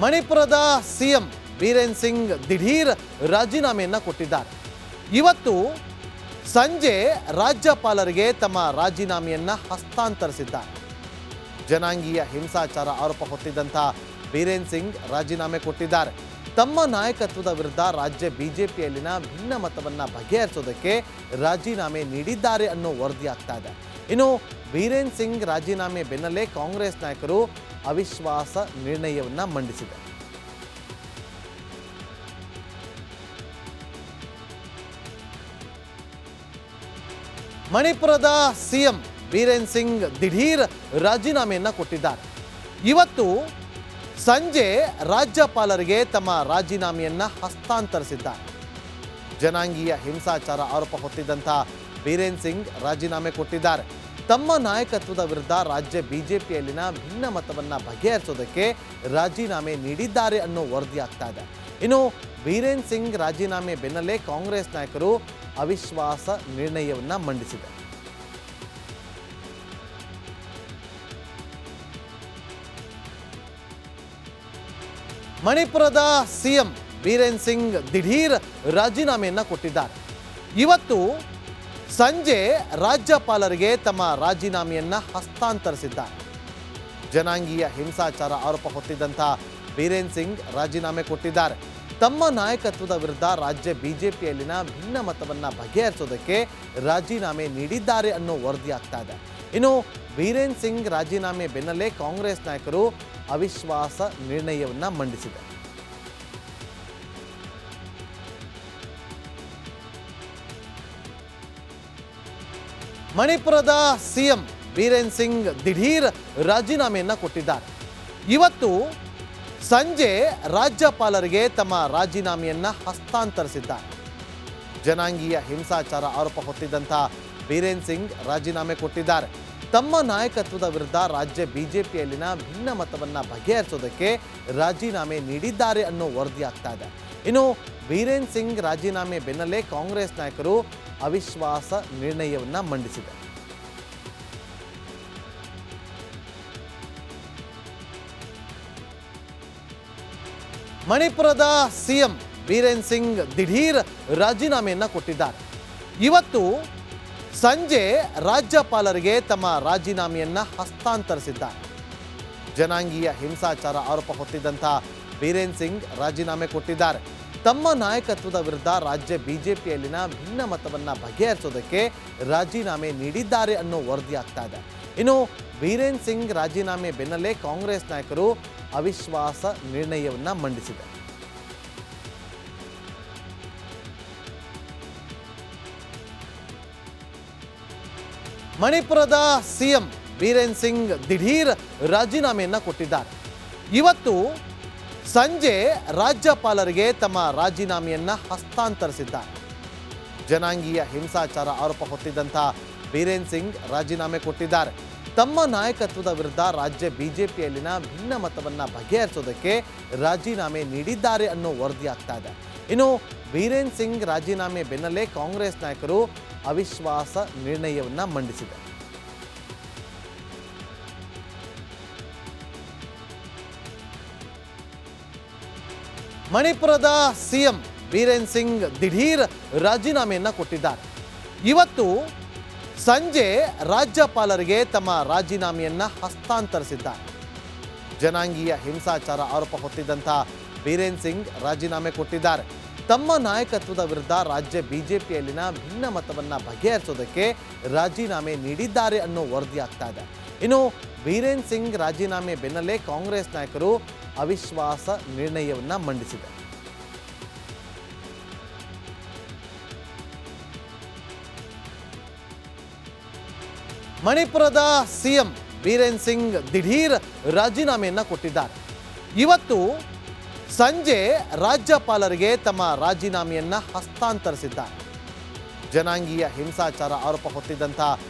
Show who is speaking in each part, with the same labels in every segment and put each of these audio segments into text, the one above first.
Speaker 1: ಮಣಿಪುರದ ಸಿಎಂ ಬೀರೇನ್ ಸಿಂಗ್ ದಿಢೀರ್ ರಾಜೀನಾಮೆಯನ್ನ ಕೊಟ್ಟಿದ್ದಾರೆ. ಇವತ್ತು ಸಂಜೆ ರಾಜ್ಯಪಾಲರಿಗೆ ತಮ್ಮ ರಾಜೀನಾಮೆಯನ್ನ ಹಸ್ತಾಂತರಿಸಿದ್ದಾರೆ. ಜನಾಂಗೀಯ ಹಿಂಸಾಚಾರ ಆರೋಪ ಹೊತ್ತಿದ್ದಂಥ ಬೀರೇನ್ ಸಿಂಗ್ ರಾಜೀನಾಮೆ ಕೊಟ್ಟಿದ್ದಾರೆ. ತಮ್ಮ ನಾಯಕತ್ವದ ವಿರುದ್ಧ ರಾಜ್ಯ ಬಿಜೆಪಿಯಲ್ಲಿನ ಭಿನ್ನಮತವನ್ನು ಬಗೆಹರಿಸೋದಕ್ಕೆ ರಾಜೀನಾಮೆ ನೀಡಿದ್ದಾರೆ ಅನ್ನೋ ವರದಿ ಆಗ್ತಾ ಇದೆ. ಇನ್ನು ಬೀರೇನ್ ಸಿಂಗ್ ರಾಜೀನಾಮೆ ಬೆನ್ನಲ್ಲೇ ಕಾಂಗ್ರೆಸ್ ನಾಯಕರು ಅವಿಶ್ವಾಸ ನಿರ್ಣಯವನ್ನ ಮಂಡಿಸಿದೆ. ಮಣಿಪುರದ ಸಿಎಂ ಬೀರೇನ್ ಸಿಂಗ್ ದಿಢೀರ್ ರಾಜೀನಾಮೆಯನ್ನ ಕೊಟ್ಟಿದ್ದಾರೆ. ಇವತ್ತು ಸಂಜೆ ರಾಜ್ಯಪಾಲರಿಗೆ ತಮ್ಮ ರಾಜೀನಾಮೆಯನ್ನ ಹಸ್ತಾಂತರಿಸಿದ್ದಾರೆ. ಜನಾಂಗೀಯ ಹಿಂಸಾಚಾರ ಆರೋಪ ಹೊತ್ತಿದ್ದಂಥ ಬೀರೇನ್ ಸಿಂಗ್ ರಾಜೀನಾಮೆ ಕೊಟ್ಟಿದ್ದಾರೆ. ತಮ್ಮ ನಾಯಕತ್ವದ ವಿರುದ್ಧ ರಾಜ್ಯ ಬಿಜೆಪಿಯಲ್ಲಿನ ಭಿನ್ನಮತವನ್ನು ಬಗೆಹರಿಸೋದಕ್ಕೆ ರಾಜೀನಾಮೆ ನೀಡಿದ್ದಾರೆ ಅನ್ನೋ ವರದಿ ಆಗ್ತಾ ಇದೆ. ಇನ್ನು ಬೀರೇನ್ ಸಿಂಗ್ ರಾಜೀನಾಮೆ ಬೆನ್ನಲ್ಲೇ ಕಾಂಗ್ರೆಸ್ ನಾಯಕರು ಅವಿಶ್ವಾಸ ನಿರ್ಣಯವನ್ನ ಮಂಡಿಸಿದೆ. ಮಣಿಪುರದ ಸಿಎಂ ಬೀರೇನ್ ಸಿಂಗ್ ದಿಢೀರ್ ರಾಜೀನಾಮೆಯನ್ನ ಕೊಟ್ಟಿದ್ದಾರೆ. ಇವತ್ತು ಸಂಜೆ ರಾಜ್ಯಪಾಲರಿಗೆ ತಮ್ಮ ರಾಜೀನಾಮೆಯನ್ನ ಹಸ್ತಾಂತರಿಸಿದ್ದಾರೆ. ಜನಾಂಗೀಯ ಹಿಂಸಾಚಾರ ಆರೋಪ ಹೊತ್ತಿದ್ದಂಥ ಬೀರೇನ್ ಸಿಂಗ್ ರಾಜೀನಾಮೆ ಕೊಟ್ಟಿದ್ದಾರೆ. ತಮ್ಮ ನಾಯಕತ್ವದ ವಿರುದ್ಧ ರಾಜ್ಯ ಬಿಜೆಪಿಯಲ್ಲಿನ ಭಿನ್ನಮತವನ್ನು ಬಗೆಹರಿಸೋದಕ್ಕೆ ರಾಜೀನಾಮೆ ನೀಡಿದ್ದಾರೆ ಅನ್ನೋ ವರದಿ ಆಗ್ತಾ ಇದೆ. ಇನ್ನು ಬೀರೇನ್ ಸಿಂಗ್ ರಾಜೀನಾಮೆ ಬೆನ್ನಲ್ಲೇ ಕಾಂಗ್ರೆಸ್ ನಾಯಕರು ಅವಿಶ್ವಾಸ ನಿರ್ಣಯವನ್ನ ಮಂಡಿಸಿದೆ. ಮಣಿಪುರದ ಸಿಎಂ ಬೀರೇನ್ ಸಿಂಗ್ ದಿಢೀರ್ ರಾಜೀನಾಮೆಯನ್ನ ಕೊಟ್ಟಿದ್ದಾರೆ. ಇವತ್ತು ಸಂಜೆ ರಾಜ್ಯಪಾಲರಿಗೆ ತಮ್ಮ ರಾಜೀನಾಮೆಯನ್ನ ಹಸ್ತಾಂತರಿಸಿದ್ದಾರೆ. ಜನಾಂಗೀಯ ಹಿಂಸಾಚಾರ ಆರೋಪ ಹೊತ್ತಿದ್ದಂಥ ಬೀರೇನ್ ಸಿಂಗ್ ರಾಜೀನಾಮೆ ಕೊಟ್ಟಿದ್ದಾರೆ. ತಮ್ಮ ನಾಯಕತ್ವದ ವಿರುದ್ಧ ರಾಜ್ಯ ಬಿಜೆಪಿಯಲ್ಲಿನ ಭಿನ್ನಮತವನ್ನು ಬಗೆಹರಿಸೋದಕ್ಕೆ ರಾಜೀನಾಮೆ ನೀಡಿದ್ದಾರೆ ಅನ್ನೋ ವರದಿ ಆಗ್ತಾ ಇದೆ. ಇನ್ನು ಬೀರೇನ್ ಸಿಂಗ್ ರಾಜೀನಾಮೆ ಬೆನ್ನಲ್ಲೇ ಕಾಂಗ್ರೆಸ್ ನಾಯಕರು ಅವಿಶ್ವಾಸ ನಿರ್ಣಯವನ್ನ ಮಂಡಿಸಿದೆ. ಮಣಿಪುರದ ಸಿಎಂ ಬೀರೇನ್ ಸಿಂಗ್ ದಿಢೀರ್ ರಾಜೀನಾಮೆಯನ್ನ ಕೊಟ್ಟಿದ್ದಾರೆ. ಇವತ್ತು ಸಂಜೆ ರಾಜ್ಯಪಾಲರಿಗೆ ತಮ್ಮ ರಾಜೀನಾಮೆಯನ್ನ ಹಸ್ತಾಂತರಿಸಿದ್ದಾರೆ. ಜನಾಂಗೀಯ ಹಿಂಸಾಚಾರ ಆರೋಪ ಹೊತ್ತಿದ್ದಂಥ ಬೀರೇನ್ ಸಿಂಗ್ ರಾಜೀನಾಮೆ ಕೊಟ್ಟಿದ್ದಾರೆ. ತಮ್ಮ ನಾಯಕತ್ವದ ವಿರುದ್ಧ ರಾಜ್ಯ ಬಿಜೆಪಿಯಲ್ಲಿನ ಭಿನ್ನಮತವನ್ನು ಬಗೆಹರಿಸೋದಕ್ಕೆ ರಾಜೀನಾಮೆ ನೀಡಿದ್ದಾರೆ ಅನ್ನೋ ವರದಿ ಆಗ್ತಾ ಇದೆ. ಇನ್ನು ಬೀರೇನ್ ಸಿಂಗ್ ರಾಜೀನಾಮೆ ಬೆನ್ನಲ್ಲೇ ಕಾಂಗ್ರೆಸ್ ನಾಯಕರು ಅವಿಶ್ವಾಸ ನಿರ್ಣಯವನ್ನ ಮಂಡಿಸಿದೆ. ಮಣಿಪುರದ ಸಿಎಂ ಬೀರೇನ್ ಸಿಂಗ್ ದಿಢೀರ್ ರಾಜೀನಾಮೆಯನ್ನ ಕೊಟ್ಟಿದ್ದಾರೆ. ಇವತ್ತು ಸಂಜೆ ರಾಜ್ಯಪಾಲರಿಗೆ ತಮ್ಮ ರಾಜೀನಾಮೆಯನ್ನ ಹಸ್ತಾಂತರಿಸಿದ್ದಾರೆ. ಜನಾಂಗೀಯ ಹಿಂಸಾಚಾರ ಆರೋಪ ಹೊತ್ತಿದ್ದಂಥ ಬೀರೇನ್ ಸಿಂಗ್ ರಾಜೀನಾಮೆ ಕೊಟ್ಟಿದ್ದಾರೆ. ತಮ್ಮ ನಾಯಕತ್ವದ ವಿರುದ್ಧ ರಾಜ್ಯ ಬಿಜೆಪಿಯಲ್ಲಿನ ಭಿನ್ನಮತವನ್ನು ಬಗೆಹರಿಸೋದಕ್ಕೆ ರಾಜೀನಾಮೆ ನೀಡಿದ್ದಾರೆ ಅನ್ನೋ ವರದಿ ಆಗ್ತಾ ಇದೆ. ಇನ್ನು ಬೀರೇನ್ ಸಿಂಗ್ ರಾಜೀನಾಮೆ ಬೆನ್ನಲ್ಲೇ ಕಾಂಗ್ರೆಸ್ ನಾಯಕರು ಅವಿಶ್ವಾಸ ನಿರ್ಣಯವನ್ನ ಮಂಡಿಸಿದೆ. ಮಣಿಪುರದ ಸಿಎಂ ಬೀರೇನ್ ಸಿಂಗ್ ದಿಢೀರ್ ರಾಜೀನಾಮೆಯನ್ನ ಕೊಟ್ಟಿದ್ದಾರೆ. ಇವತ್ತು ಸಂಜೆ ರಾಜ್ಯಪಾಲರಿಗೆ ತಮ್ಮ ರಾಜೀನಾಮೆಯನ್ನ ಹಸ್ತಾಂತರಿಸಿದ್ದಾರೆ. ಜನಾಂಗೀಯ ಹಿಂಸಾಚಾರ ಆರೋಪ ಹೊತ್ತಿದ್ದಂಥ ಬೀರೇನ್ ಸಿಂಗ್ ರಾಜೀನಾಮೆ ಕೊಟ್ಟಿದ್ದಾರೆ. ತಮ್ಮ ನಾಯಕತ್ವದ ವಿರುದ್ಧ ರಾಜ್ಯ ಬಿಜೆಪಿಯಲ್ಲಿನ ಭಿನ್ನಮತವನ್ನು ಬಗೆಹರಿಸೋದಕ್ಕೆ ರಾಜೀನಾಮೆ ನೀಡಿದ್ದಾರೆ ಅನ್ನೋ ವರದಿ ಆಗ್ತಾ ಇದೆ. ಇನ್ನು ಬೀರೇನ್ ಸಿಂಗ್ ರಾಜೀನಾಮೆ ಬೆನ್ನಲ್ಲೇ ಕಾಂಗ್ರೆಸ್ ನಾಯಕರು ಅವಿಶ್ವಾಸ ನಿರ್ಣಯವನ್ನ ಮಂಡಿಸಿದೆ. ಮಣಿಪುರದ ಸಿಎಂ ಬೀರೇನ್ ಸಿಂಗ್ ದಿಢೀರ್ ರಾಜೀನಾಮೆಯನ್ನ ಕೊಟ್ಟಿದ್ದಾರೆ. ಇವತ್ತು ಸಂಜೆ ರಾಜ್ಯಪಾಲರಿಗೆ ತಮ್ಮ ರಾಜೀನಾಮೆಯನ್ನ ಹಸ್ತಾಂತರಿಸಿದ್ದಾರೆ. ಜನಾಂಗೀಯ ಹಿಂಸಾಚಾರ ಆರೋಪ ಹೊತ್ತಿದ್ದಂಥ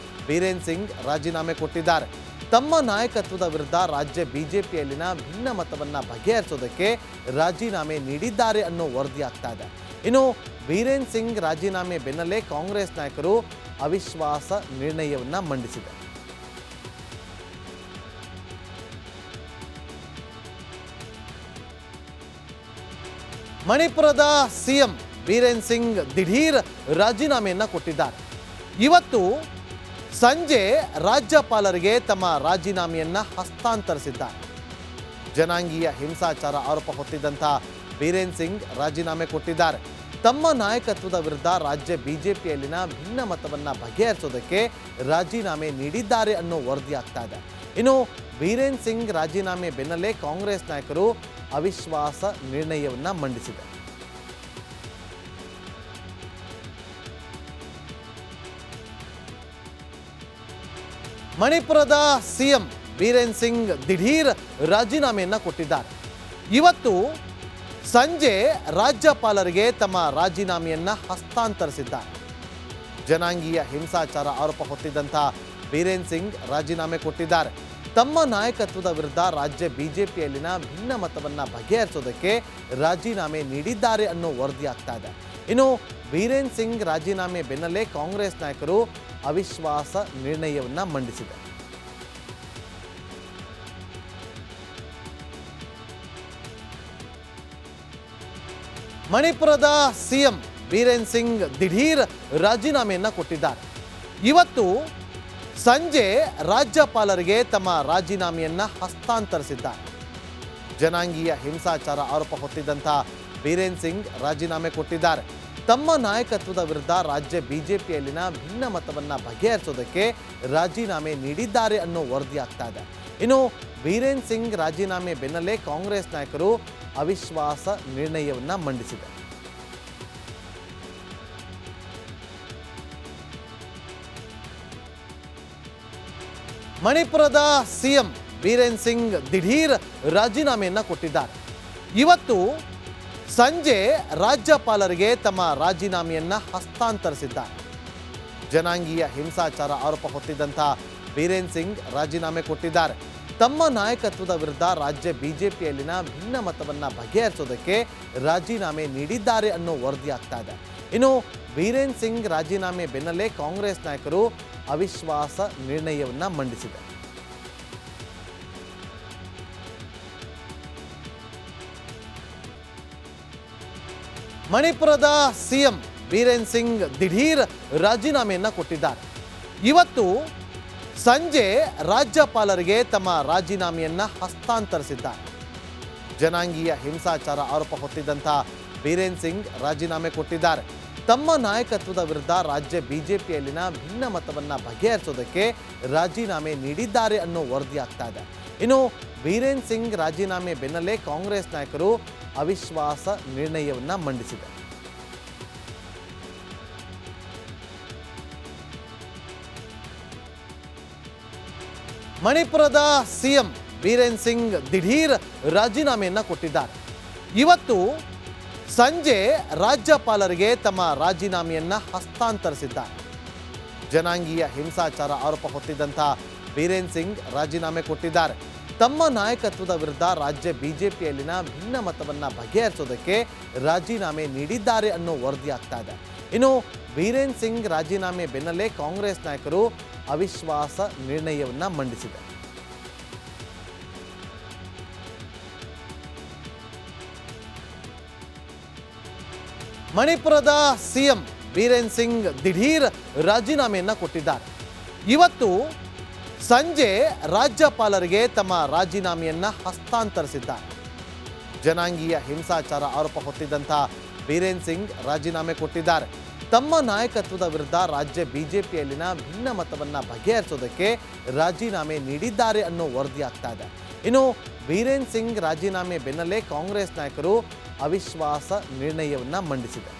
Speaker 1: ಬೀರೇನ್ ಸಿಂಗ್ ರಾಜೀನಾಮೆ ಕೊಟ್ಟಿದ್ದಾರೆ. ತಮ್ಮ ನಾಯಕತ್ವದ ವಿರುದ್ಧ ರಾಜ್ಯ ಬಿಜೆಪಿಯಲ್ಲಿನ ಭಿನ್ನಮತವನ್ನು ಬಗೆಹರಿಸೋದಕ್ಕೆ ರಾಜೀನಾಮೆ ನೀಡಿದ್ದಾರೆ ಅನ್ನೋ ವರದಿ ಆಗ್ತಾ ಇದೆ. ಇನ್ನು ಬೀರೇನ್ ಸಿಂಗ್ ರಾಜೀನಾಮೆ ಬೆನ್ನಲ್ಲೇ ಕಾಂಗ್ರೆಸ್ ನಾಯಕರು ಅವಿಶ್ವಾಸ ನಿರ್ಣಯವನ್ನ ಮಂಡಿಸಿದೆ. ಮಣಿಪುರದ ಸಿಎಂ ಬೀರೇನ್ ಸಿಂಗ್ ದಿಢೀರ್ ರಾಜೀನಾಮೆಯನ್ನ ಕೊಟ್ಟಿದ್ದಾರೆ. ಇವತ್ತು ಸಂಜೆ ರಾಜ್ಯಪಾಲರಿಗೆ ತಮ್ಮ ರಾಜೀನಾಮೆಯನ್ನ ಹಸ್ತಾಂತರಿಸಿದ್ದಾರೆ. ಜನಾಂಗೀಯ ಹಿಂಸಾಚಾರ ಆರೋಪ ಹೊತ್ತಿದ್ದಂಥ ಬೀರೇನ್ ಸಿಂಗ್ ರಾಜೀನಾಮೆ ಕೊಟ್ಟಿದ್ದಾರೆ. ತಮ್ಮ ನಾಯಕತ್ವದ ವಿರುದ್ಧ ರಾಜ್ಯ ಬಿಜೆಪಿಯಲ್ಲಿನ ಭಿನ್ನಮತವನ್ನು ಬಗೆಹರಿಸೋದಕ್ಕೆ ರಾಜೀನಾಮೆ ನೀಡಿದ್ದಾರೆ ಅನ್ನೋ ವರದಿ ಆಗ್ತಾ ಇದೆ. ಇನ್ನು ಬೀರೇನ್ ಸಿಂಗ್ ರಾಜೀನಾಮೆ ಬೆನ್ನಲ್ಲೇ ಕಾಂಗ್ರೆಸ್ ನಾಯಕರು ಅವಿಶ್ವಾಸ ನಿರ್ಣಯವನ್ನ ಮಂಡಿಸಿದೆ. ಮಣಿಪುರದ ಸಿಎಂ ಬೀರೇನ್ ಸಿಂಗ್ ದಿಢೀರ್ ರಾಜೀನಾಮೆಯನ್ನ ಕೊಟ್ಟಿದ್ದಾರೆ. ಇವತ್ತು ಸಂಜೆ ರಾಜ್ಯಪಾಲರಿಗೆ ತಮ್ಮ ರಾಜೀನಾಮೆಯನ್ನ ಹಸ್ತಾಂತರಿಸಿದ್ದಾರೆ. ಜನಾಂಗೀಯ ಹಿಂಸಾಚಾರ ಆರೋಪ ಹೊತ್ತಿದ್ದಂಥ ಬೀರೇನ್ ಸಿಂಗ್ ರಾಜೀನಾಮೆ ಕೊಟ್ಟಿದ್ದಾರೆ. ತಮ್ಮ ನಾಯಕತ್ವದ ವಿರುದ್ಧ ರಾಜ್ಯ ಬಿಜೆಪಿಯಲ್ಲಿನ ಭಿನ್ನಮತವನ್ನು ಬಗೆಹರಿಸೋದಕ್ಕೆ ರಾಜೀನಾಮೆ ನೀಡಿದ್ದಾರೆ ಅನ್ನೋ ವರದಿ ಆಗ್ತಾ ಇದೆ. ಇನ್ನು ಬೀರೇನ್ ಸಿಂಗ್ ರಾಜೀನಾಮೆ ಬೆನ್ನಲ್ಲೇ ಕಾಂಗ್ರೆಸ್ ನಾಯಕರು ಅವಿಶ್ವಾಸ ನಿರ್ಣಯವನ್ನ ಮಂಡಿಸಿದೆ. ಮಣಿಪುರದ ಸಿಎಂ ಬೀರೇನ್ ಸಿಂಗ್ ದಿಢೀರ್ ರಾಜೀನಾಮೆಯನ್ನ ಕೊಟ್ಟಿದ್ದಾರೆ. ಇವತ್ತು ಸಂಜೆ ರಾಜ್ಯಪಾಲರಿಗೆ ತಮ್ಮ ರಾಜೀನಾಮೆಯನ್ನ ಹಸ್ತಾಂತರಿಸಿದ್ದಾರೆ. ಜನಾಂಗೀಯ ಹಿಂಸಾಚಾರ ಆರೋಪ ಹೊತ್ತಿದ್ದಂಥ ಬೀರೇನ್ ಸಿಂಗ್ ರಾಜೀನಾಮೆ ಕೊಟ್ಟಿದ್ದಾರೆ. ತಮ್ಮ ನಾಯಕತ್ವದ ವಿರುದ್ಧ ರಾಜ್ಯ ಬಿಜೆಪಿಯಲ್ಲಿನ ಭಿನ್ನಮತವನ್ನು ಬಗೆಹರಿಸೋದಕ್ಕೆ ರಾಜೀನಾಮೆ ನೀಡಿದ್ದಾರೆ ಅನ್ನೋ ವರದಿ ಆಗ್ತಾ ಇದೆ. ಇನ್ನು ಬೀರೇನ್ ಸಿಂಗ್ ರಾಜೀನಾಮೆ ಬೆನ್ನಲ್ಲೇ ಕಾಂಗ್ರೆಸ್ ನಾಯಕರು ಅವಿಶ್ವಾಸ ನಿರ್ಣಯವನ್ನ ಮಂಡಿಸಿದೆ. ಮಣಿಪುರದ ಸಿಎಂ ಬೀರೇನ್ ಸಿಂಗ್ ದಿಢೀರ್ ರಾಜೀನಾಮೆಯನ್ನ ಕೊಟ್ಟಿದ್ದಾರೆ. ಇವತ್ತು ಸಂಜೆ ರಾಜ್ಯಪಾಲರಿಗೆ ತಮ್ಮ ರಾಜೀನಾಮೆಯನ್ನ ಹಸ್ತಾಂತರಿಸಿದ್ದಾರೆ. ಜನಾಂಗೀಯ ಹಿಂಸಾಚಾರ ಆರೋಪ ಹೊತ್ತಿದ್ದಂಥ ಬೀರೇನ್ ಸಿಂಗ್ ರಾಜೀನಾಮೆ ಕೊಟ್ಟಿದ್ದಾರೆ. ತಮ್ಮ ನಾಯಕತ್ವದ ವಿರುದ್ಧ ರಾಜ್ಯ ಬಿಜೆಪಿಯಲ್ಲಿನ ಭಿನ್ನಮತವನ್ನು ಬಗೆಹರಿಸೋದಕ್ಕೆ ರಾಜೀನಾಮೆ ನೀಡಿದ್ದಾರೆ ಅನ್ನೋ ವರದಿ ಆಗ್ತಾ ಇದೆ. ಇನ್ನು ಬೀರೇನ್ ಸಿಂಗ್ ರಾಜೀನಾಮೆ ಬೆನ್ನಲ್ಲೇ ಕಾಂಗ್ರೆಸ್ ನಾಯಕರು ಅವಿಶ್ವಾಸ ನಿರ್ಣಯವನ್ನ ಮಂಡಿಸಿದೆ. ಮಣಿಪುರದ ಸಿಎಂ ಬೀರೇನ್ ಸಿಂಗ್ ದಿಢೀರ್ ರಾಜೀನಾಮೆಯನ್ನ ಕೊಟ್ಟಿದ್ದಾರೆ. ಇವತ್ತು ಸಂಜೆ ರಾಜ್ಯಪಾಲರಿಗೆ ತಮ್ಮ ರಾಜೀನಾಮೆಯನ್ನ ಹಸ್ತಾಂತರಿಸಿದ್ದಾರೆ. ಜನಾಂಗೀಯ ಹಿಂಸಾಚಾರ ಆರೋಪ ಹೊತ್ತಿದ್ದಂಥ ಬೀರೇನ್ ಸಿಂಗ್ ರಾಜೀನಾಮೆ ಕೊಟ್ಟಿದ್ದಾರೆ. ತಮ್ಮ ನಾಯಕತ್ವದ ವಿರುದ್ಧ ರಾಜ್ಯ ಬಿಜೆಪಿಯಲ್ಲಿನ ಭಿನ್ನಮತವನ್ನು ಬಗೆಹರಿಸೋದಕ್ಕೆ ರಾಜೀನಾಮೆ ನೀಡಿದ್ದಾರೆ ಅನ್ನೋ ವರದಿ ಆಗ್ತಾ ಇದೆ. ಇನ್ನು ಬೀರೇನ್ ಸಿಂಗ್ ರಾಜೀನಾಮೆ ಬೆನ್ನಲ್ಲೇ ಕಾಂಗ್ರೆಸ್ ನಾಯಕರು ಅವಿಶ್ವಾಸ ನಿರ್ಣಯವನ್ನ ಮಂಡಿಸಿದೆ. ಮಣಿಪುರದ ಸಿಎಂ ಬೀರೇನ್ ಸಿಂಗ್ ದಿಢೀರ್ ರಾಜೀನಾಮೆಯನ್ನ ಕೊಟ್ಟಿದ್ದಾರೆ. ಇವತ್ತು ಸಂಜೆ ರಾಜ್ಯಪಾಲರಿಗೆ ತಮ್ಮ ರಾಜೀನಾಮೆಯನ್ನ ಹಸ್ತಾಂತರಿಸಿದ್ದಾರೆ. ಜನಾಂಗೀಯ ಹಿಂಸಾಚಾರ ಆರೋಪ ಹೊತ್ತಿದ್ದಂಥ ಬೀರೇನ್ ಸಿಂಗ್ ರಾಜೀನಾಮೆ ಕೊಟ್ಟಿದ್ದಾರೆ. ತಮ್ಮ ನಾಯಕತ್ವದ ವಿರುದ್ಧ ರಾಜ್ಯ ಬಿಜೆಪಿಯಲ್ಲಿನ ಭಿನ್ನಮತವನ್ನು ಬಗೆಹರಿಸೋದಕ್ಕೆ ರಾಜೀನಾಮೆ ನೀಡಿದ್ದಾರೆ ಅನ್ನೋ ವರದಿ ಆಗ್ತಾ ಇದೆ. ಇನ್ನು ಬೀರೇನ್ ಸಿಂಗ್ ರಾಜೀನಾಮೆ ಬೆನ್ನಲ್ಲೇ ಕಾಂಗ್ರೆಸ್ ನಾಯಕರು ಅವಿಶ್ವಾಸ ನಿರ್ಣಯವನ್ನ ಮಂಡಿಸಿದೆ. ಮಣಿಪುರದ ಸಿಎಂ ಬೀರೇನ್ ಸಿಂಗ್ ದಿಢೀರ್ ರಾಜೀನಾಮೆಯನ್ನ ಕೊಟ್ಟಿದ್ದಾರೆ. ಇವತ್ತು ಸಂಜೆ ರಾಜ್ಯಪಾಲರಿಗೆ ತಮ್ಮ ರಾಜೀನಾಮೆಯನ್ನ ಹಸ್ತಾಂತರಿಸಿದ್ದಾರೆ. ಜನಾಂಗೀಯ ಹಿಂಸಾಚಾರ ಆರೋಪ ಹೊತ್ತಿದ್ದಂಥ ಬೀರೇನ್ ಸಿಂಗ್ ರಾಜೀನಾಮೆ ಕೊಟ್ಟಿದ್ದಾರೆ. ತಮ್ಮ ನಾಯಕತ್ವದ ವಿರುದ್ಧ ರಾಜ್ಯ ಬಿಜೆಪಿಯಲ್ಲಿನ ಭಿನ್ನಮತವನ್ನು ಬಗೆಹರಿಸೋದಕ್ಕೆ ರಾಜೀನಾಮೆ ನೀಡಿದ್ದಾರೆ ಅನ್ನೋ ವರದಿ ಆಗ್ತಾ ಇದೆ. ಇನ್ನು ಬೀರೇನ್ ಸಿಂಗ್ ರಾಜೀನಾಮೆ ಬೆನ್ನಲ್ಲೇ ಕಾಂಗ್ರೆಸ್ ನಾಯಕರು ಅವಿಶ್ವಾಸ ನಿರ್ಣಯವನ್ನ ಮಂಡಿಸಿದೆ.